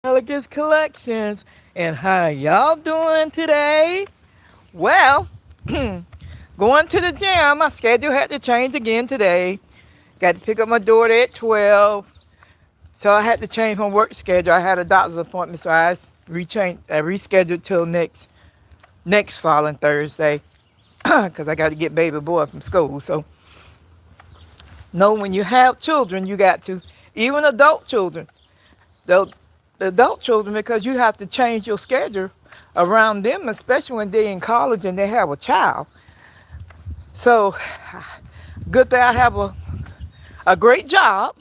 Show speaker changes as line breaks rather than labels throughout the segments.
Elegance Collections. And how y'all doing today? Well, going to the gym. My schedule had to change again today. Got to pick up my daughter at 12. So I had to change my work schedule. I had a doctor's appointment, so I rescheduled till next following Thursday because I got to get baby boy from school. So, no, when you have children, you got to, even adult children, the, the adult children, because you have to change your schedule around them, especially when they're in college and they have a child. So, good that I have a great job,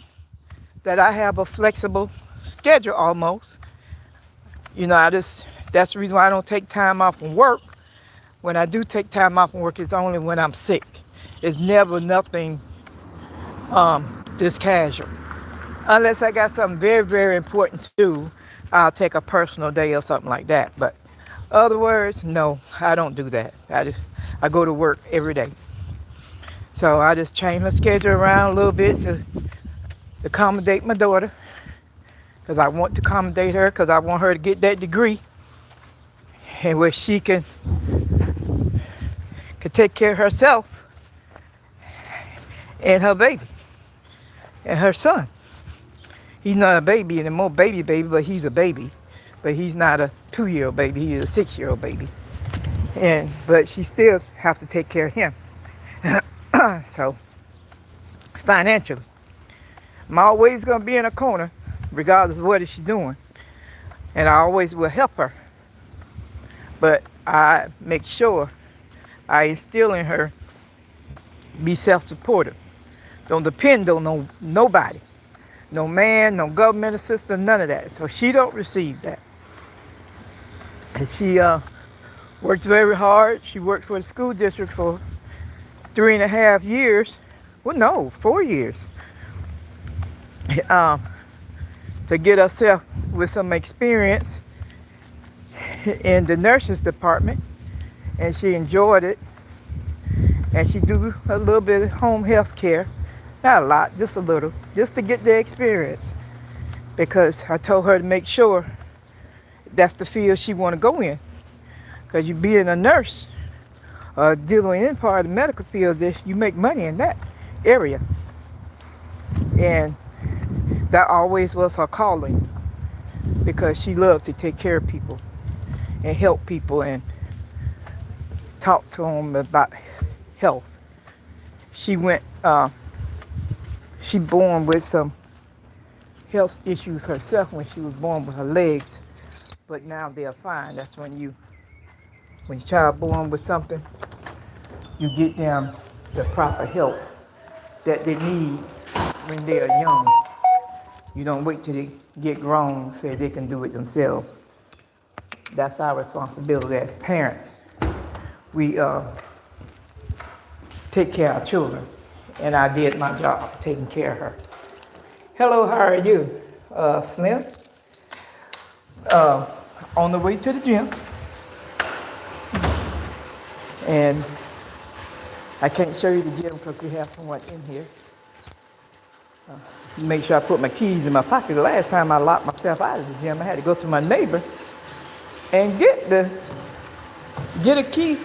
that I have a flexible schedule almost. That's the reason why I don't take time off from work. When I do take time off from work, it's only when I'm sick. It's never nothing this casual. Unless I got something very, very important to do, I'll take a personal day or something like that. But other words, no, I don't do that. I go to work every day. So I just change my schedule around a little bit to accommodate my daughter, because I want to accommodate her, because I want her to get that degree and where she can take care of herself and her baby and her son. He's not a baby anymore, baby, but he's a baby. But he's not a 2-year-old baby, he's a 6-year-old baby. But she still has to take care of him. So, financially, I'm always going to be in a corner, regardless of what she's doing. And I always will help her. But I make sure I instill in her, be self-supportive. Don't depend on nobody. No man, no government assistance, none of that. So she don't receive that. And she works very hard. She worked for the school district for 3.5 years. Well, no, 4 years. To get herself with some experience in the nurses department. And she enjoyed it. And she do a little bit of home health care. Not a lot, just a little, just to get the experience. Because I told her to make sure that's the field she want to go in. Because you being a nurse, dealing in part of the medical field, you make money in that area. And that always was her calling, because she loved to take care of people and help people and talk to them about health. She born with some health issues herself when she was born with her legs, but now they're fine. That's when your child born with something, you get them the proper help that they need when they are young. You don't wait till they get grown so they can do it themselves. That's our responsibility as parents. We take care of our children, and I did my job taking care of her. Hello, how are you? Slim. On the way to the gym. And I can't show you the gym because we have someone in here. Make sure I put my keys in my pocket. The last time I locked myself out of the gym, I had to go to my neighbor and get a key,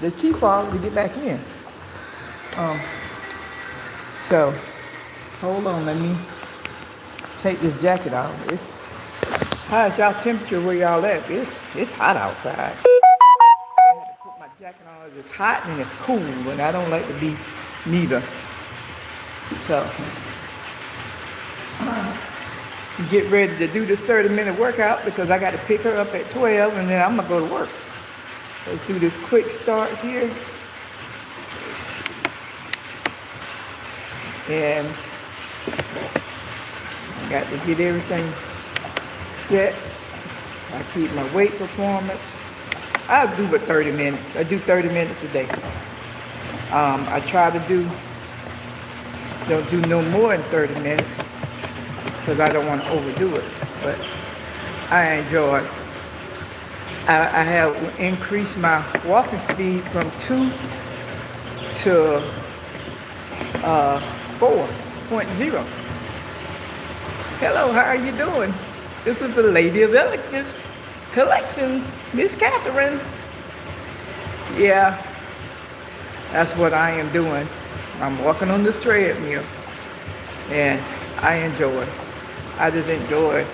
the key fob to get back in. So, hold on, let me take this jacket off. How's y'all temperature where y'all at? It's hot outside. I had to put my jacket on. It's hot and it's cool, and I don't like to be neither. So, get ready to do this 30-minute workout because I got to pick her up at 12 and then I'm going to go to work. Let's do this quick start here. And I got to get everything set. I keep my weight performance. I'll do about 30 minutes. I do 30 minutes a day. I try to don't do no more than 30 minutes because I don't want to overdo it. But I enjoy it. I have increased my walking speed from 2 to 4.0. Hello, how are you doing? This is the Lady of Elegance Collections, Miss Catherine. Yeah, that's what I am doing. I'm walking on this treadmill, and I enjoy it. I just enjoy it.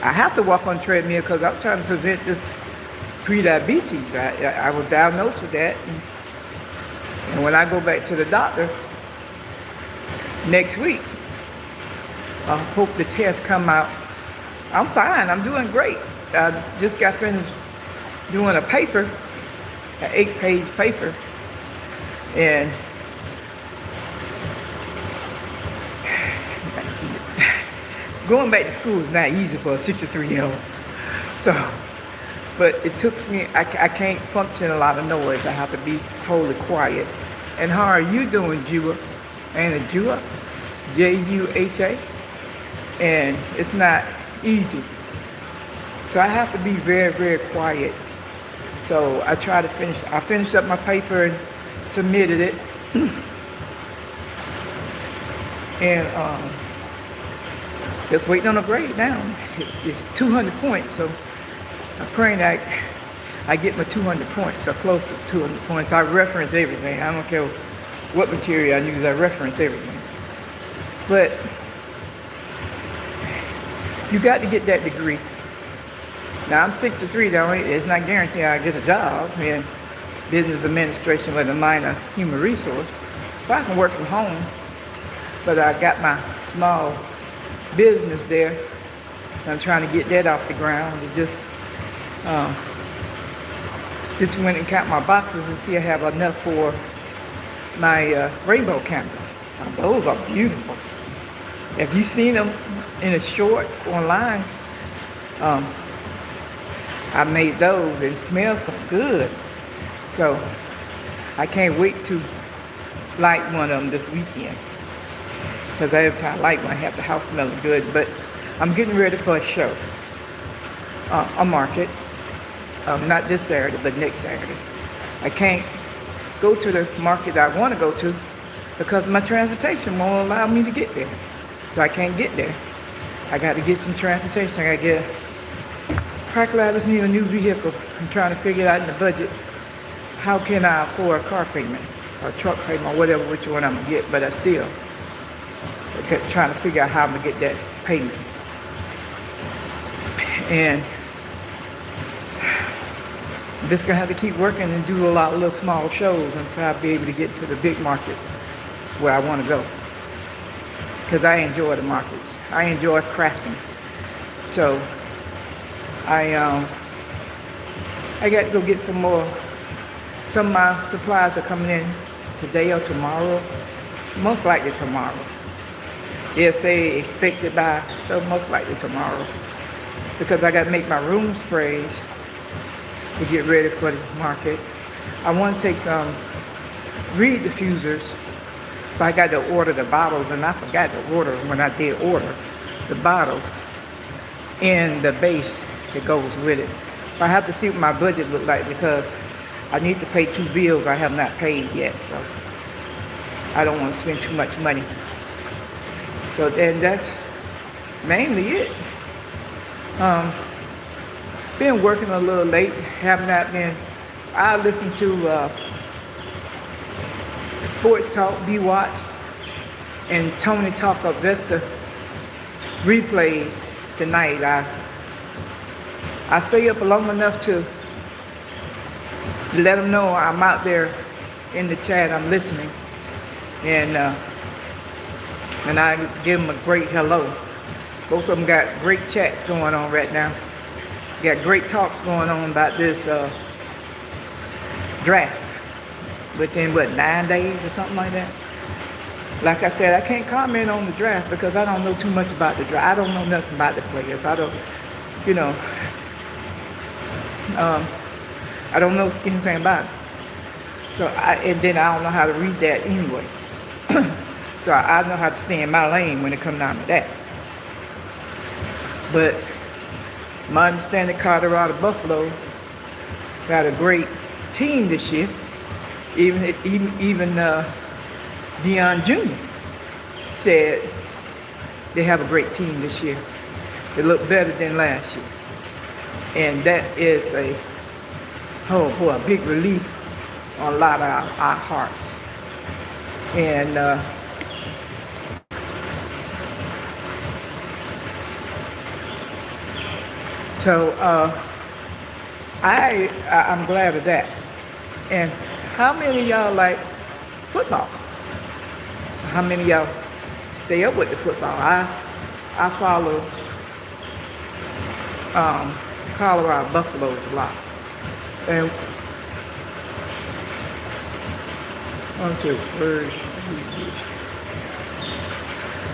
I have to walk on treadmill because I'm trying to prevent this pre-diabetes. I was diagnosed with that, and when I go back to the doctor next week, I hope the tests come out. I'm fine. I'm doing great. I just got finished doing a paper, an 8-page paper, and going back to school is not easy for a 63-year-old. So, but it took me, I can't function a lot of noise. I have to be totally quiet. And how are you doing, Jua? And Jua? J-U-H-A? And it's not easy. So I have to be very, very quiet. So I finished up my paper and submitted it. And just waiting on a grade now. It's 200 points, so I'm praying that I get my 200 points, or close to 200 points. I reference everything. I don't care what material I use, I reference everything. But you got to get that degree. Now I'm 63, though. It's not guaranteed I'll get a job in business administration with a minor human resource. But I can work from home. But I got my small business there. I'm trying to get that off the ground. It just went and count my boxes and see I have enough for my rainbow canvas. Those are beautiful. If you've seen them in a short online, I made those and smell so good. So I can't wait to light one of them this weekend. Because every time I light one, I have the house smelling good. But I'm getting ready for a show, a market, not this Saturday, but next Saturday. I can't go to the market I want to go to because my transportation won't allow me to get there. So I can't get there. I got to get some transportation. I got to get practically I just need a new vehicle. I'm trying to figure it out in the budget. How can I afford a car payment or a truck payment or whatever, which one I'm going to get, but I still trying to figure out how I'm going to get that payment. And I'm just going to have to keep working and do a lot of little small shows until I'll be able to get to the big market where I want to go. Because I enjoy the markets. I enjoy crafting. So I got to go get some more. Some of my supplies are coming in today or tomorrow. Most likely tomorrow. They'll say expected by, so most likely tomorrow. Because I got to make my room sprays to get ready for the market. I want to take some reed diffusers, but I got to order the bottles, and I forgot to order when I did order the bottles and the base that goes with it. But I have to see what my budget look like because I need to pay 2 bills I have not paid yet, so I don't want to spend too much money. So then that's mainly it. Been working a little late, have not been. I listen to Sports Talk, B-Watts, and Tony Talk of Vesta replays tonight. I stay up long enough to let them know I'm out there in the chat, I'm listening. And I give them a great hello. Both of them got great chats going on right now. Got great talks going on about this draft within, 9 days or something like that. Like I said, I can't comment on the draft because I don't know too much about the draft. I don't know nothing about the players. I don't, I don't know anything about it. So and then I don't know how to read that anyway. So I know how to stay in my lane when it comes down to that. But my understanding, Colorado Buffaloes got a great team this year. Even Deion Jr. said they have a great team this year. It looked better than last year. And that is a big relief on a lot of our hearts. And so I'm glad of that. And how many of y'all like football? How many of y'all stay up with the football? I follow Colorado Buffaloes a lot. And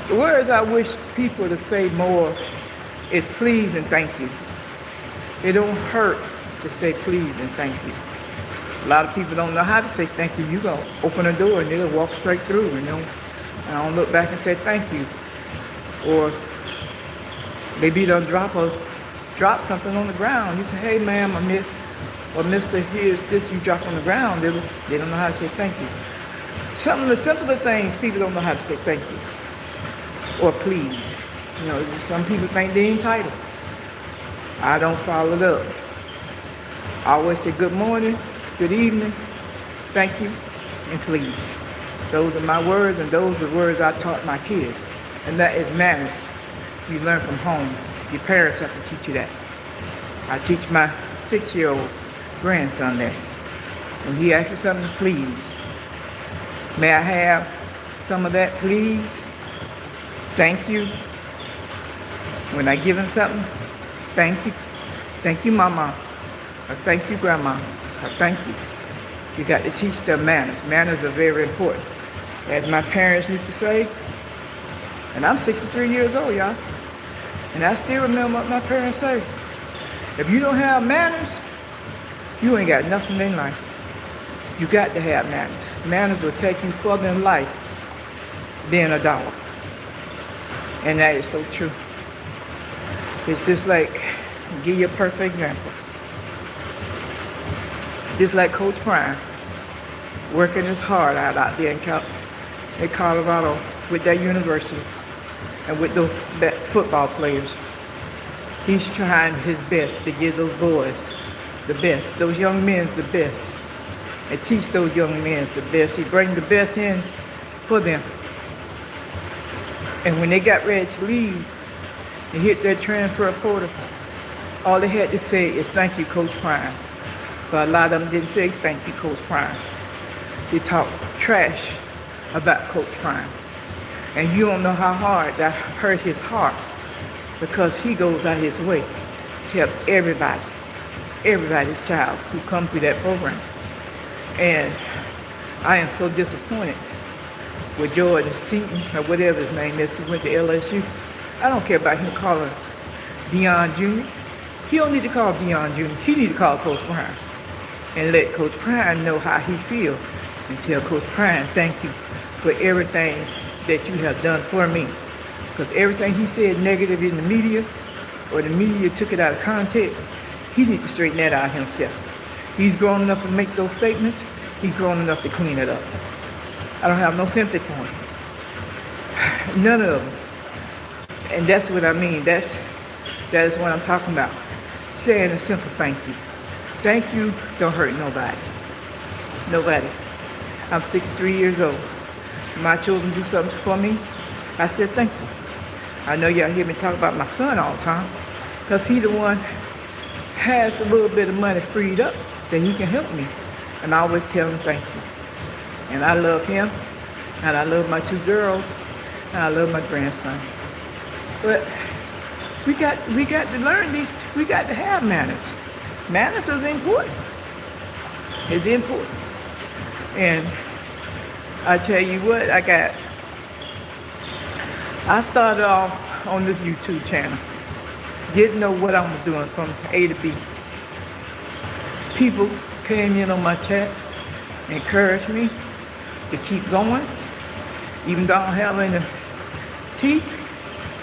the words I wish people to say more is please and thank you. It don't hurt to say please and thank you. A lot of people don't know how to say thank you. You gonna open a door and they'll walk straight through and don't look back and say thank you. Or maybe they'll drop something on the ground. You say, hey ma'am, I miss, or mister, here's this you drop on the ground. They don't know how to say thank you. Some of the simpler things people don't know how to say thank you. Or please. Some people think they're entitled. I don't follow it up. I always say good morning, good evening, thank you, and please. Those are my words, and those are the words I taught my kids. And that is manners. You learn from home. Your parents have to teach you that. I teach my 6-year-old grandson that. When he asks me something, please. May I have some of that, please? Thank you. When I give him something, thank you. Thank you, Mama. Or thank you, Grandma. Or thank you. You got to teach them manners. Manners are very important. As my parents used to say, and I'm 63 years old, y'all. And I still remember what my parents say. If you don't have manners, you ain't got nothing in life. You got to have manners. Manners will take you further in life than a dollar. And that is so true. It's just like, I'll give you a perfect example. Just like Coach Prime, working his heart out there in Colorado with that university and with those football players. He's trying his best to give those boys the best, those young men the best, and teach those young men the best. He brings the best in for them. And when they got ready to leave and hit their transfer portal, all they had to say is thank you, Coach Prime. But a lot of them didn't say thank you, Coach Prime. They talked trash about Coach Prime. And you don't know how hard that hurt his heart, because he goes out his way to help everybody's child who comes through that program. And I am so disappointed with Jordan Seaton, or whatever his name is, who went to LSU. I don't care about him calling Deion Jr. He don't need to call Deion Jr. He need to call Coach Prime and let Coach Prime know how he feels, and tell Coach Prime, thank you for everything that you have done for me. Because everything he said negative in the media, or the media took it out of context, he needs to straighten that out himself. He's grown enough to make those statements. He's grown enough to clean it up. I don't have no sympathy for him. None of them. And that's what I mean. That is what I'm talking about. Saying a simple thank you. Thank you don't hurt nobody. Nobody. I'm 63 years old. My children do something for me, I said thank you. I know y'all hear me talk about my son all the time, because he the one has a little bit of money freed up that he can help me. And I always tell him thank you. And I love him, and I love my 2 girls, and I love my grandson. But we got to learn these, we got to have manners. Manners is important. It's important. And I tell you what, I started off on this YouTube channel. Didn't know what I was doing from A to B. People came in on my chat, encouraged me to keep going, even though I don't have any teeth,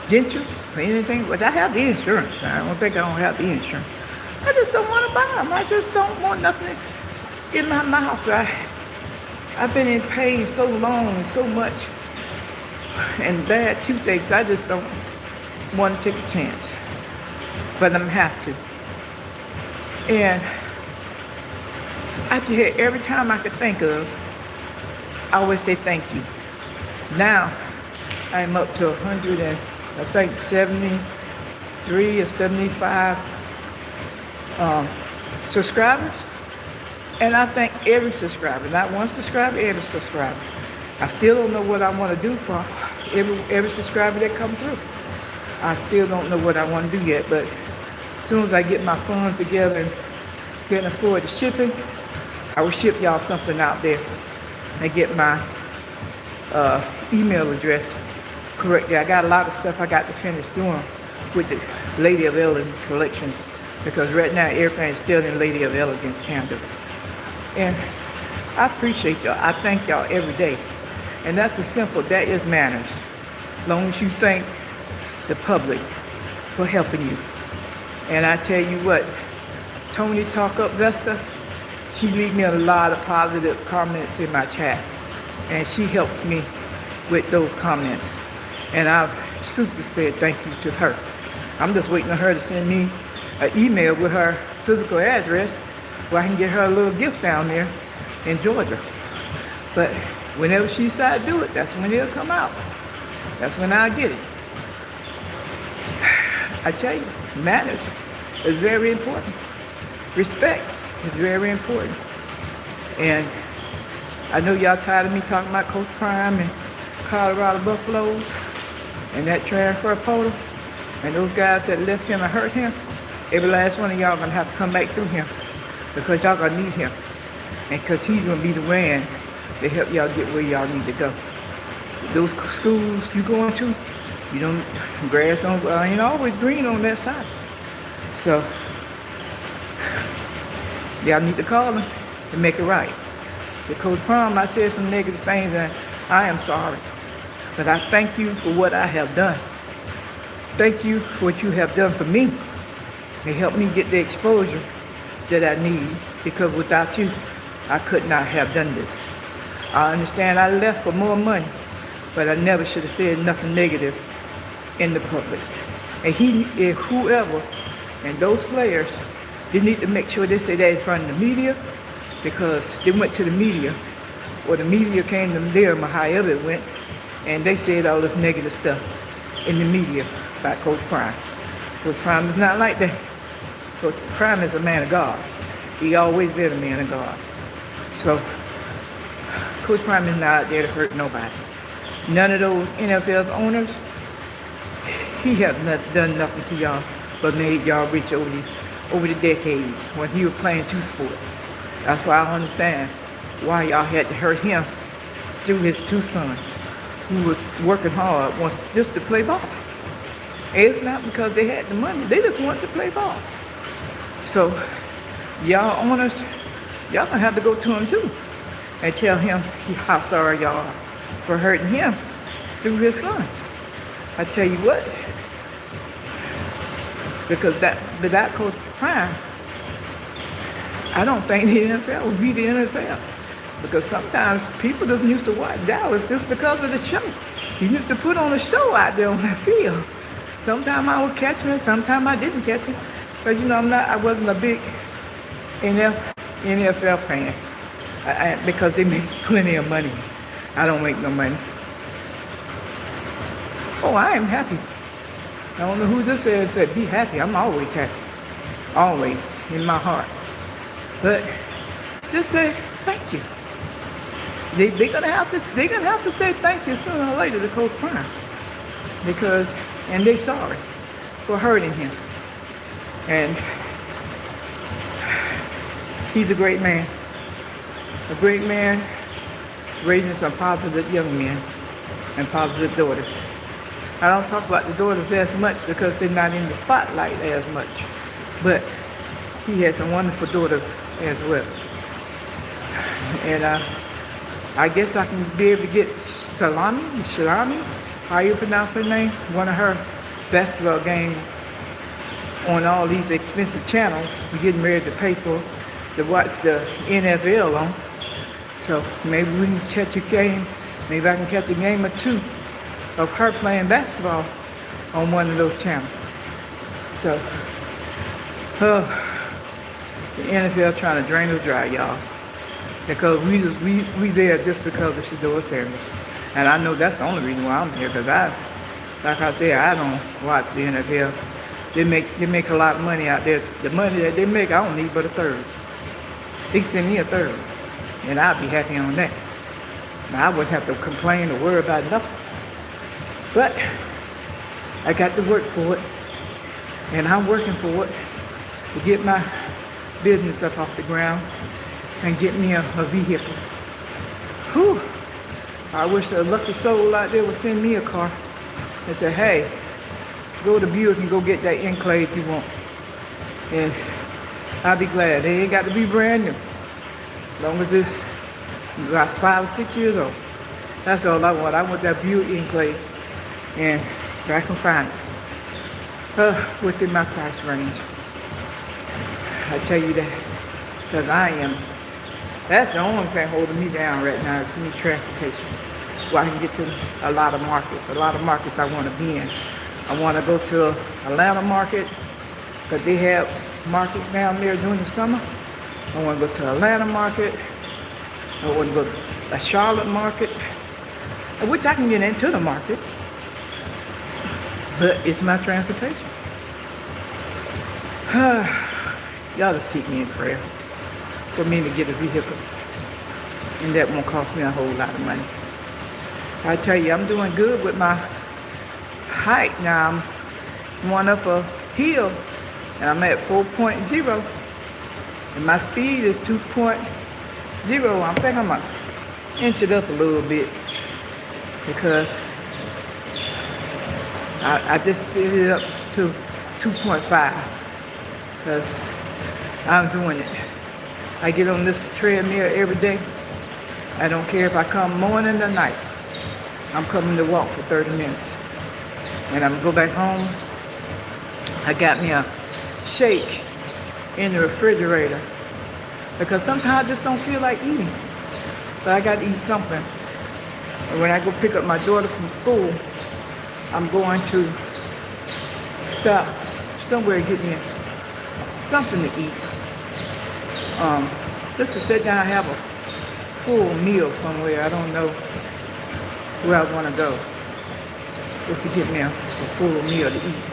dentures, or anything. But I have the insurance. I don't think I don't have the insurance. I just don't want to buy them. I just don't want nothing in my mouth. I've been in pain so long and so much, and bad toothaches, I just don't want to take a chance. but I'm have to. And I did every time I could think of, I always say thank you. Now I'm up to 100 and I think 73 or 75 subscribers. And I thank every subscriber, not one subscriber, every subscriber. I still don't know what I want to do for every subscriber that comes through. I still don't know what I want to do yet, but as soon as I get my funds together and can afford the shipping, I will ship y'all something out there and get my email address correct. I got a lot of stuff I got to finish doing with the Lady of Elegance collections, because right now everything is still in Lady of Elegance candles. And I appreciate y'all. I thank y'all every day. And that's that is manners. As long as you thank the public for helping you. And I tell you what, Tony Talk Up Vesta, she leaves me a lot of positive comments in my chat. And she helps me with those comments. And I've super said thank you to her. I'm just waiting on her to send me an email with her physical address where I can get her a little gift down there in Georgia. But whenever she decides to do it, that's when it'll come out. That's when I get it. I tell you, manners is very important. Respect is very important. And I know y'all tired of me talking about Coach Prime and Colorado Buffaloes and that transfer portal and those guys that left him and hurt him. Every last one of y'all gonna have to come back through him, because y'all gonna need him, and because he's gonna be the man to help y'all get where y'all need to go. Those schools you going to, you don't, grass ain't always green on that side. So y'all need to call him and make it right. To Coach Prom, I said some negative things, and I am sorry. But I thank you for what I have done. Thank you for what you have done for me. It helped me get the exposure that I need, because without you, I could not have done this. I understand I left for more money, but I never should have said nothing negative in the public. And whoever and those players, they need to make sure they say that in front of the media, because they went to the media, or the media came to them, or however it went, and they said all this negative stuff in the media about Coach Prime. Coach Prime is not like that. Coach Prime is a man of God. He always been a man of God. So Coach Prime is not out there to hurt nobody. None of those NFL owners, he has done nothing to y'all but made y'all rich over the decades when he was playing two sports. That's why I understand why y'all had to hurt him through his two sons, who was working hard just to play ball. And it's not because they had the money. They just wanted to play ball. So y'all owners, y'all gonna have to go to him too and tell him how sorry y'all are for hurting him through his sons. I tell you what, because without Coach Prime, I don't think the NFL would be the NFL. Because sometimes people just used to watch Dallas just because of the show. He used to put on a show out there on that field. Sometimes I would catch him, sometimes I didn't catch him. But I wasn't a big NFL fan. Because they make plenty of money. I don't make no money. Oh, I am happy. I don't know who this is said be happy. I'm always happy. Always, in my heart. But just say thank you. They're gonna have to say thank you sooner or later to Coach Prime, and they sorry for hurting him. And he's a great man, raising some positive young men and positive daughters. I don't talk about the daughters as much because they're not in the spotlight as much, but he has some wonderful daughters as well. And I guess I can be able to get Shalami, how you pronounce her name, one of her basketball games on all these expensive channels we're getting ready to pay for to watch the NFL on. So maybe we can catch a game, maybe I can catch a game or two of her playing basketball on one of those channels. So Uh, the NFL trying to drain us dry, y'all. Because we there just because of Shador Sanders. And I know that's the only reason why I'm here, because like I said, I don't watch the NFL. They make a lot of money out there. The money that they make, I don't need but a third. They send me a third, and I'll be happy on that. Now, I wouldn't have to complain or worry about nothing. But I got to work for it, and I'm working for it to get my business up off the ground and get me a vehicle. Whew. I wish a lucky soul out there would send me a car and say, hey, go to Buick and go get that Enclave you want. And I'll be glad. They ain't got to be brand new. As long as it's about 5 or 6 years old. That's all I want. I want that Buick Enclave. And I can find it. Within my price range. I tell you that. Because that's the only thing holding me down right now is me transportation. Where I can get to a lot of markets. A lot of markets I want to be in. I want to go to Atlanta market because they have markets down there during the summer. I want to go to Atlanta market. I want to go to a Charlotte market, which I can get into the markets, but it's my transportation. Y'all just keep me in prayer for me to get a vehicle, and that won't cost me a whole lot of money. I tell you, I'm doing good with my height now. I'm going up a hill and I'm at 4.0 and my speed is 2.0. I think I'm gonna inch it up a little bit because I just speed it up to 2.5 because I'm doing it. I get on this treadmill every day. I don't care if I come morning or night. I'm coming to walk for 30 minutes. And I'm gonna go back home. I got me a shake in the refrigerator because sometimes I just don't feel like eating. But I got to eat something. And when I go pick up my daughter from school, I'm going to stop somewhere and get me something to eat. Just to sit down and have a full meal somewhere. I don't know where I want to go. Just to get me a full meal to eat.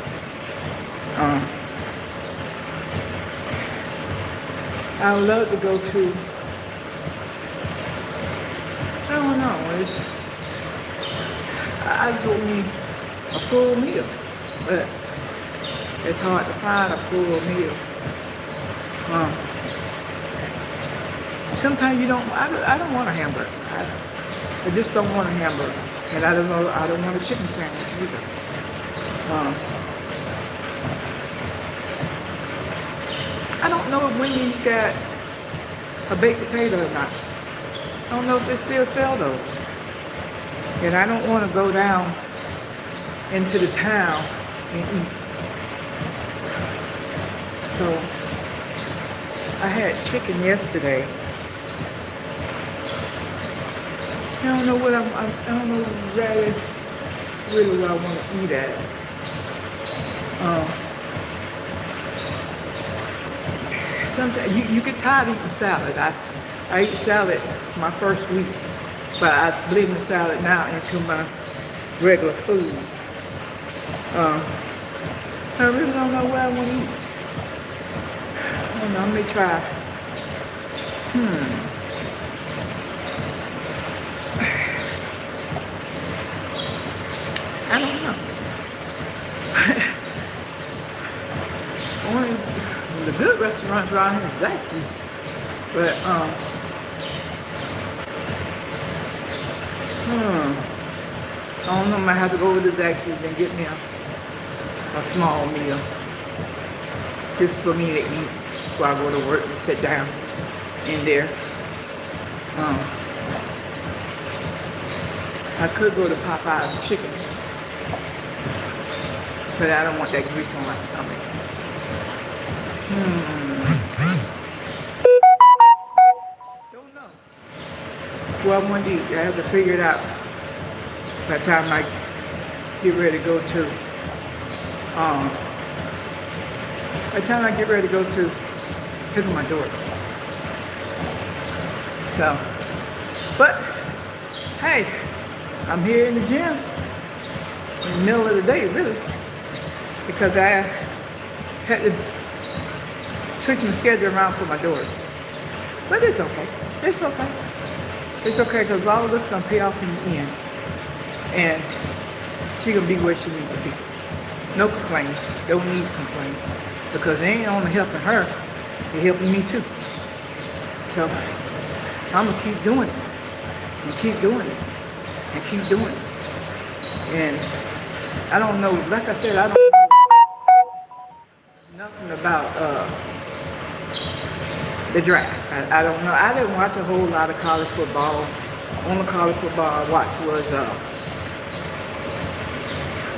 I would love to go to, I don't know, I just want me a full meal, but it's hard to find a full meal. Sometimes you don't, I don't want a hamburger. I just don't want a hamburger. And I don't want a chicken sandwich either. I don't know if Wendy's got a baked potato or not. I don't know if they still sell those. And I don't want to go down into the town and eat. So I had chicken yesterday. I don't know what I don't know really what I want to eat at. Sometimes you get tired of eating salad. I ate salad my first week, but I blend the salad now into my regular food. I really don't know what I want to eat. I don't know, I may try. I don't know. The good restaurants around here is Zaxby's, but I don't know. I might have to go over to Zaxby's and get me a small meal just for me to eat before I go to work and sit down in there. I could go to Popeye's Chicken, but I don't want that grease on my stomach. Don't know. Well, I want to eat. I have to figure it out by the time I get ready to go to By the time I get ready to go to pick up my daughter. So, but hey, I'm here in the gym in the middle of the day, really, because I had to switch my schedule around for my daughter. But it's okay. It's okay. It's okay because all of this is gonna pay off in the end, and she gonna be where she needs to be. No complaining. Don't need to complain because it ain't only helping her, it's helping me too. So I'm gonna keep doing it and keep doing it and keep doing it. And I don't know, like I said, I don't know nothing about the draft. I don't know. I didn't watch a whole lot of college football. Only college football I watched was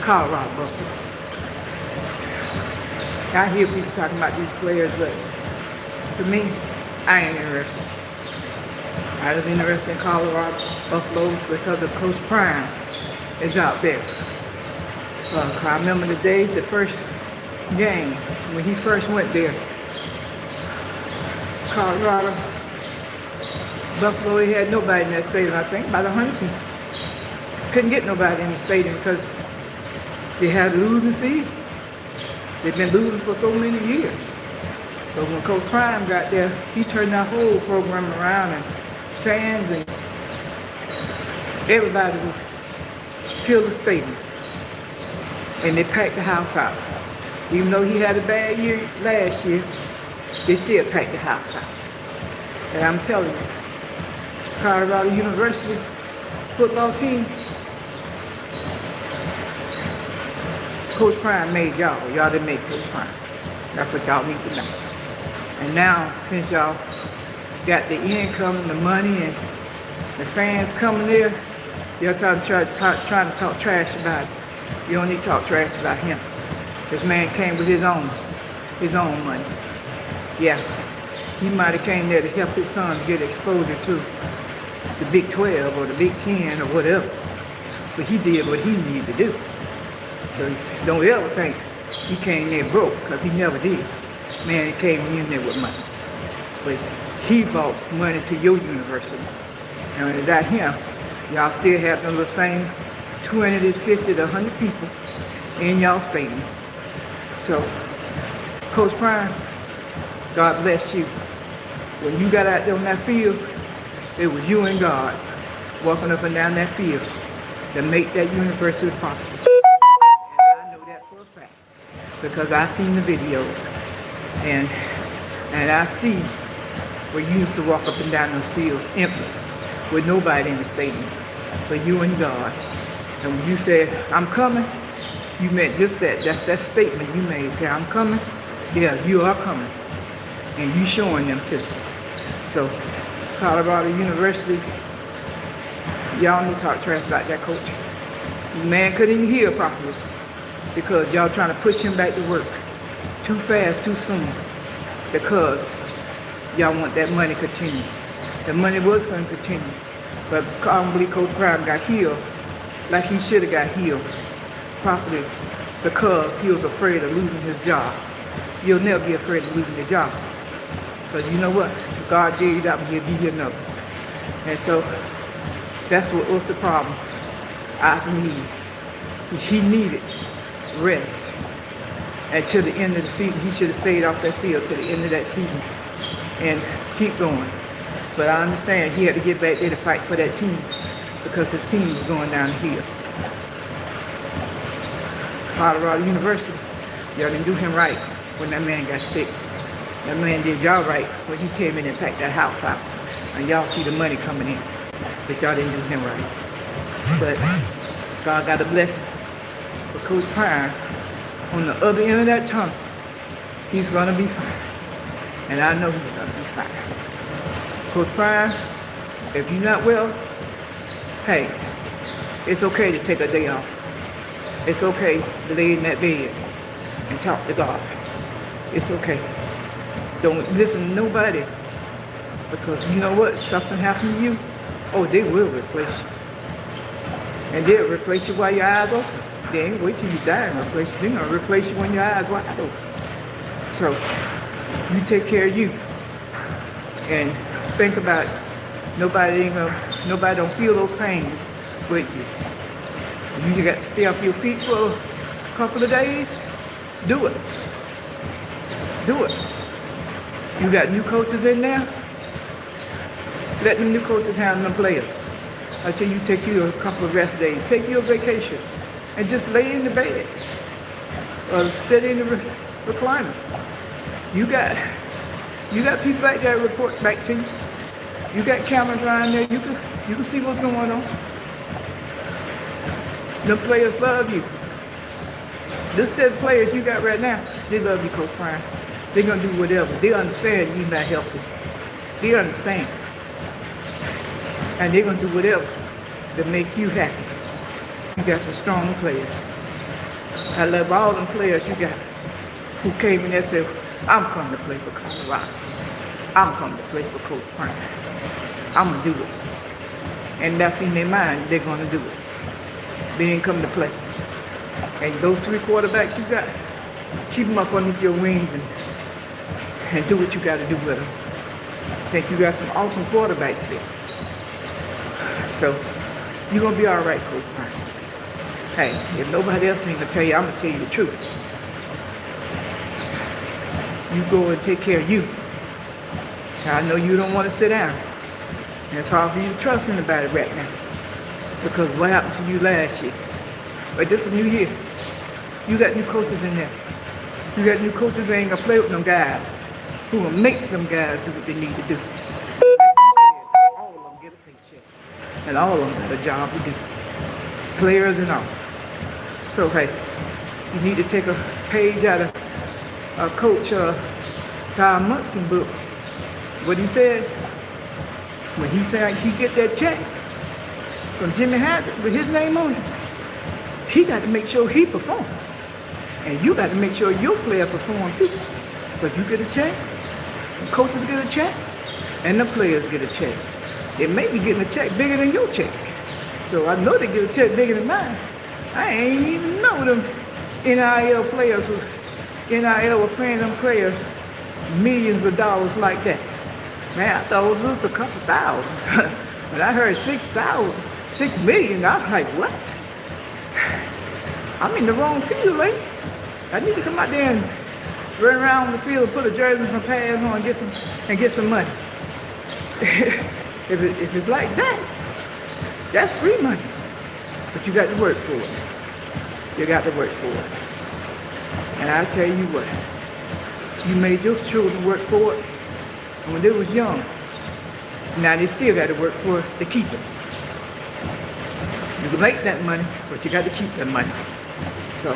Colorado Buffalo. I hear people talking about these players, but to me, I ain't interested. I was interested in Colorado Buffaloes because of Coach Prime is out there. I remember the days, the first game, when he first went there. Colorado Buffalo, he had nobody in that stadium, I think, about 100 people. Couldn't get nobody in the stadium because they had a losing season. They've been losing for so many years. But when Coach Prime got there, he turned that whole program around, and fans and everybody would fill the stadium. And they packed the house out. Even though he had a bad year last year, they still packed the house out. And I'm telling you, Colorado University football team, Coach Prime made y'all. Y'all didn't make Coach Prime. That's what y'all need to know. And now, since y'all got the income, the money, and the fans coming there, y'all trying to talk trash about it. You don't need to talk trash about him. This man came with his own money. Yeah, he might have came there to help his son get exposure to the Big 12 or the Big 10 or whatever. But he did what he needed to do. So don't ever think he came there broke, because he never did. Man, he came in there with money. But he brought money to your university. And without him, y'all still have the same 250 to 100 people in y'all stadium. So, Coach Prime, God bless you. When you got out there on that field, it was you and God walking up and down that field to make that university possible. And I know that for a fact because I seen the videos, and I see where you used to walk up and down those fields empty with nobody in the stadium, but you and God. And when you said, "I'm coming," you meant just that. That's that statement you made. Say, "I'm coming." Yeah, you are coming. And you showing them too. So, Colorado University, y'all need to talk trash about that coach. The man couldn't even hear properly because y'all trying to push him back to work too fast, too soon, because y'all want that money to continue. The money was going to continue, but I don't believe Coach Prime got healed like he should have got healed properly because he was afraid of losing his job. You'll never be afraid of losing your job. Because you know what? God gave you that one, he'll give you another. And so, that's what was the problem I need. He needed rest. Until the end of the season, he should have stayed off that field till the end of that season and keep going. But I understand he had to get back there to fight for that team because his team was going down the hill. Colorado University, y'all didn't do him right when that man got sick. That man did y'all right when he came in and packed that house out. And y'all see the money coming in. But y'all didn't do him right. But God got a blessing for Coach Prime. On the other end of that tunnel, he's going to be fine. And I know he's going to be fine. Coach Prime, if you're not well, hey, it's okay to take a day off. It's okay to lay in that bed and talk to God. It's okay. Don't listen to nobody. Because you know what? Something happened to you, oh, they will replace you. And they'll replace you while your eyes open. They ain't wait till you die and replace you. They're going to replace you when your eyes wide open. So you take care of you and think about it. Nobody don't feel those pains with you. You got to stay off your feet for a couple of days. Do it. Do it. You got new coaches in there. Let them new coaches handle them players until you take you a couple of rest days. Take you a vacation and just lay in the bed or sit in the recliner. You got people back there report back to you. You got cameras around there. You can see what's going on. The players love you. This set of players you got right now, they love you, Coach Prime. They're gonna do whatever. They understand you're not healthy. They understand. And they're gonna do whatever to make you happy. You got some strong players. I love all them players you got who came in there and said, I'm coming to play for Colorado. I'm coming to play for Coach Prime. I'm gonna do it. And that's in their mind, they're gonna do it. They ain't come to play. And those 3 quarterbacks you got, keep them up underneath your wings and do what you got to do with them. I think you got some awesome quarterbacks there. So you're going to be all right, Coach Prime. Hey, if nobody else ain't going to tell you, I'm going to tell you the truth. You go and take care of you. I know you don't want to sit down. And it's hard for you to trust anybody right now. Because what happened to you last year? But this is a new year. You got new coaches in there. You got new coaches that ain't gonna play with them guys. Who will make them guys do what they need to do. Like you said, all of them get a paycheck. And all of them got a job to do. Players and all. So hey, you need to take a page out of Coach Tom Munson book. What he said, when he said he get that check from Jimmy Hazzard with his name on it, he got to make sure he performs. And you got to make sure your player perform too. But you get a check, the coaches get a check, and the players get a check. They may be getting a check bigger than your check. So I know they get a check bigger than mine. I ain't even know them NIL players was paying them players millions of dollars like that. Man, I thought it was just a couple thousand. When I heard 6 million, I was like, what? I'm in the wrong field, lady. I need to come out there and run around the field, put a jersey and some pads on and get some money. If it's like that, that's free money. But you got to work for it. You got to work for it. And I tell you what, you made your children work for it when they was young. Now they still got to work for it to keep it. You can make that money, but you got to keep that money. So,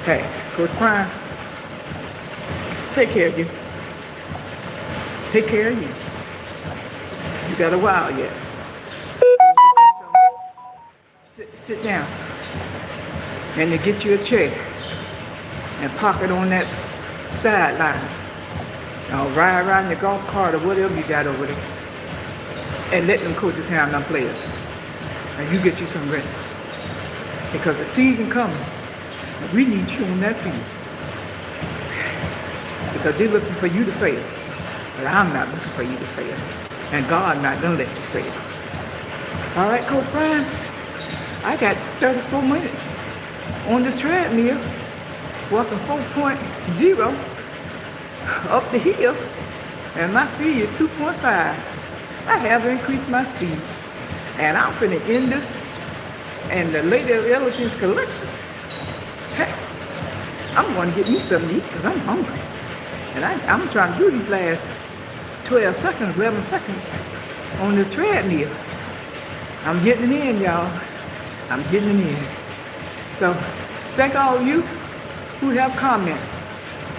hey, Coach Prime, take care of you. Take care of you. You got a while yet. Sit down. And to get you a chair and park it on that sideline. Now ride around the golf cart or whatever you got over there. And let them coaches handle them players. And you get you some rest. Because the season coming, and we need you on that field. Because they're looking for you to fail. But I'm not looking for you to fail. And God's not going to let you fail. All right, Coach Brian, I got 34 minutes on this treadmill, walking 4.0 up the hill, and my speed is 2.5. I have increased my speed. And I'm finna end this, and the lady of Elegance collections, hey, I'm going to get me something to eat because I'm hungry. And I'm trying to do these last 12 seconds, 11 seconds on this treadmill. I'm getting it in, y'all. I'm getting it in. So thank all of you who have commented.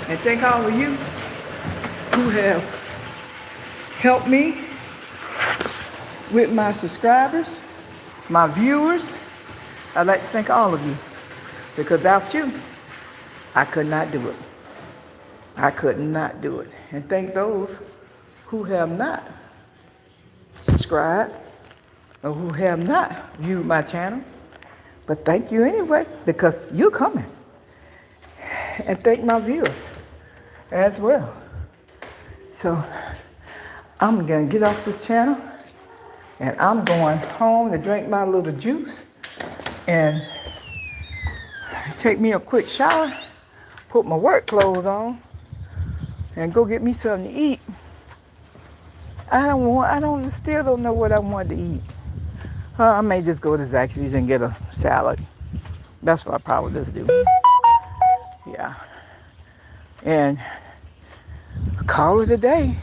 And thank all of you who have helped me with my subscribers, my viewers. I'd like to thank all of you. Because without you, I could not do it. I could not do it. And thank those who have not subscribed or who have not viewed my channel. But thank you anyway, because you're coming. And thank my viewers as well. So I'm gonna get off this channel and I'm going home to drink my little juice and take me a quick shower, put my work clothes on, and go get me something to eat. Still don't know what I want to eat. I may just go to Zaxby's and get a salad. That's what I probably just do. Yeah. And call it a day.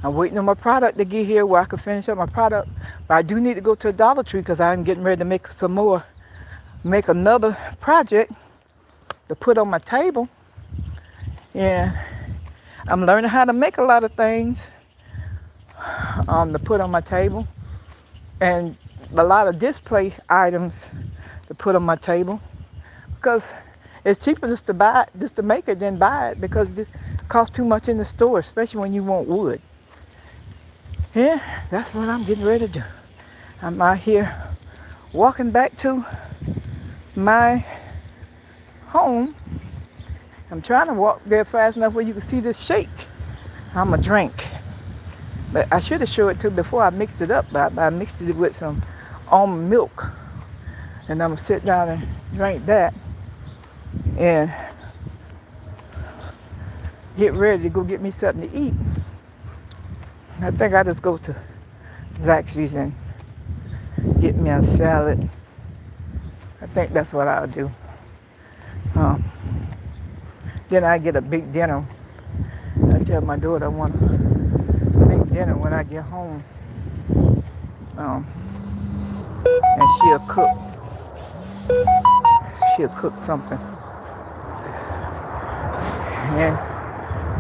I'm waiting on my product to get here where I can finish up my product. But I do need to go to a Dollar Tree because I'm getting ready to make another project to put on my table. And I'm learning how to make a lot of things to put on my table. And a lot of display items to put on my table. Because it's cheaper just to make it than buy it because it costs too much in the store, especially when you want wood. Yeah, that's what I'm getting ready to do. I'm out here walking back to my home. I'm trying to walk there fast enough where you can see this shake I'm a drink. But I should have showed it to you before I mixed it up, but I mixed it with some almond milk. And I'm going to sit down and drink that and get ready to go get me something to eat. I think I'll just go to Zaxby's and get me a salad. I think that's what I'll do. Then I get a big dinner. I tell my daughter I want a big dinner when I get home. And she'll cook. She'll cook something. And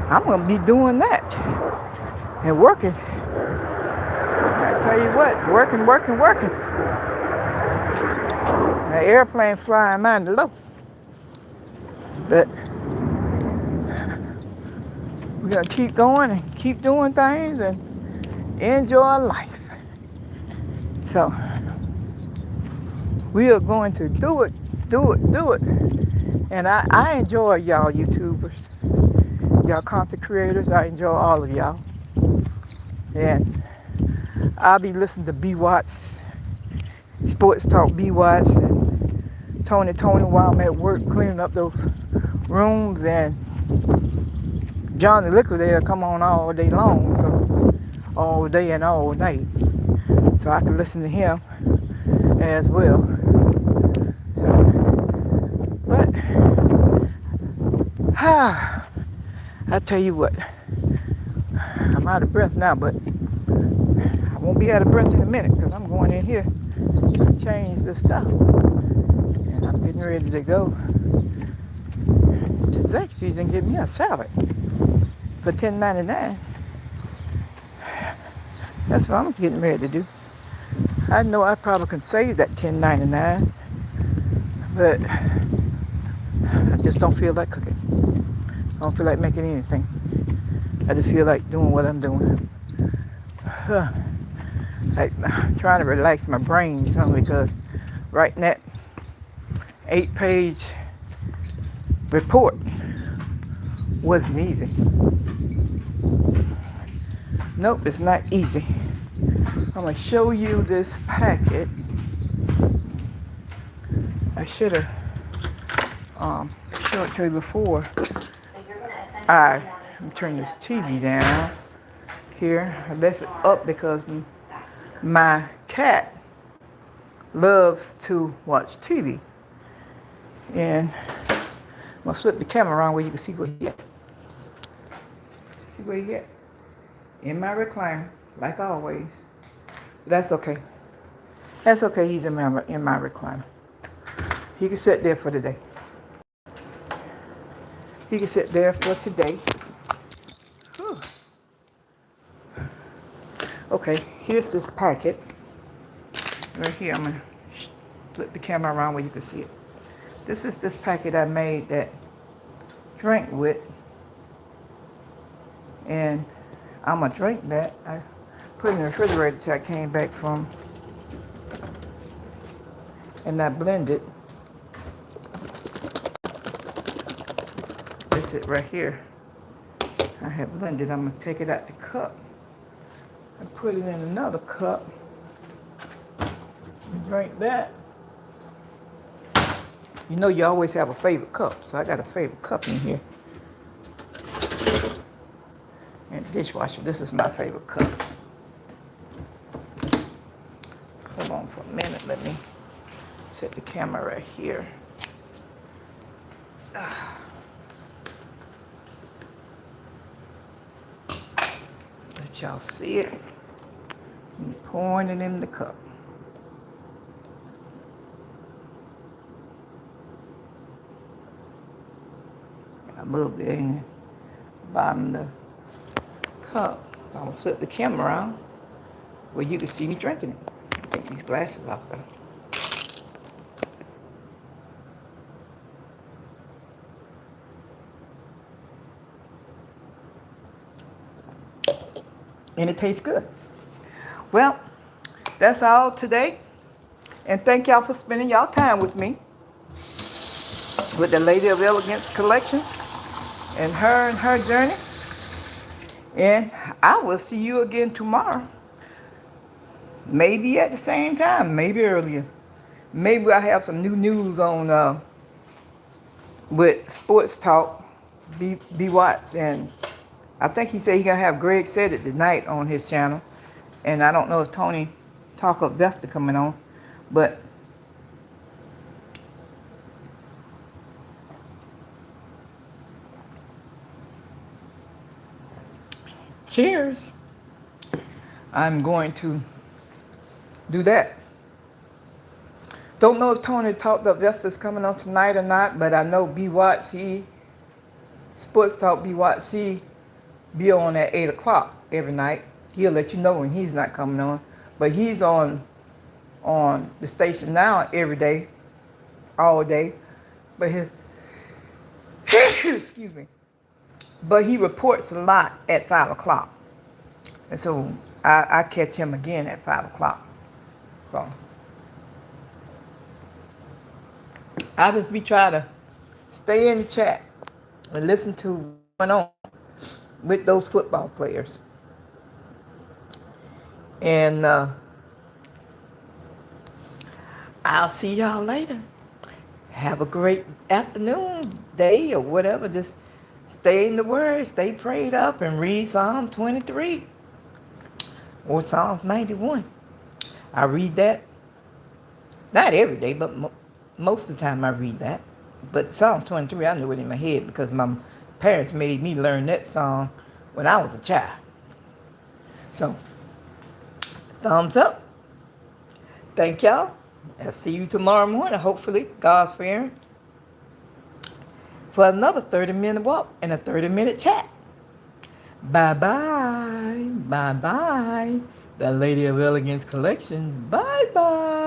I'm going to be doing that. And working. I tell you what, working. The airplane flying mighty low. But we're going to keep going and keep doing things and enjoy life. So we are going to do it. And I enjoy y'all YouTubers, y'all content creators. I enjoy all of y'all. And I'll be listening to B Watts, Sports Talk B Watts, and Tony while I'm at work cleaning up those rooms. And Johnny Liquidator come on all day long, so all day and all night. So I can listen to him as well. So, but I tell you what, I'm out of breath now, but I won't be out of breath in a minute because I'm going in here to change the stuff. And I'm getting ready to go to Zaxby's and get me a salad for $10.99. That's what I'm getting ready to do. I know I probably can save that $10.99, but I just don't feel like cooking. I don't feel like making anything. I just feel like doing what I'm doing. Like trying to relax my brain some because writing that 8-page report wasn't easy. Nope, it's not easy. I'm going to show you this packet. I should have showed it to you before. I'm turning this TV down here. I left it up because my cat loves to watch TV. And I'm going to flip the camera around where you can see where he at. See where he at? In my recliner, like always. That's okay. That's okay, he's in my recliner. He can sit there for today. He can sit there for today. Whew. Okay, here's this packet. Right here, I'm going to flip the camera around where you can see it. This is this packet I made that drink with. And I'm going to drink that. I put it in the refrigerator till I came back from. And I blended. This is right here. I have blended. I'm going to take it out the cup and put it in another cup and drink that. You know you always have a favorite cup, so I got a favorite cup in here. And dishwasher, this is my favorite cup. Hold on for a minute, let me set the camera right here. Let y'all see it. I'm pouring it in the cup. I moved it in the bottom of the cup. I'm gonna flip the camera around where you can see me drinking it. Take these glasses off though. And it tastes good. Well, that's all today. And thank y'all for spending y'all time with me. With the Lady of Elegance collections and her journey. And I will see you again tomorrow. Maybe at the same time, maybe earlier. Maybe I have some new news on with Sports Talk, B. Watts, and I think he said he's gonna have Greg Said It tonight on his channel. And I don't know if Tony Talk of Vesta coming on, but cheers. I'm going to do that. Don't know if Tony Talked Up Vesta's coming on tonight or not, but I know B. Watts, Sports Talk B. Watts, he be on at 8 o'clock every night. He'll let you know when he's not coming on. But he's on the station now every day, all day. But his, excuse me. But he reports a lot at 5 o'clock. And so I catch him again at 5 o'clock. So I'll just be trying to stay in the chat and listen to what's going on with those football players. And I'll see y'all later. Have a great afternoon, day, or whatever. Just stay in the Word, stay prayed up, and read Psalm 23 or Psalms 91. I read that, not every day, but most of the time I read that. But Psalms 23, I knew it in my head because my parents made me learn that song when I was a child. So, thumbs up. Thank y'all. I'll see you tomorrow morning, hopefully, God's fearing, for another 30-minute walk and a 30-minute chat. Bye-bye. Bye-bye. The Lady of Elegance collection. Bye-bye.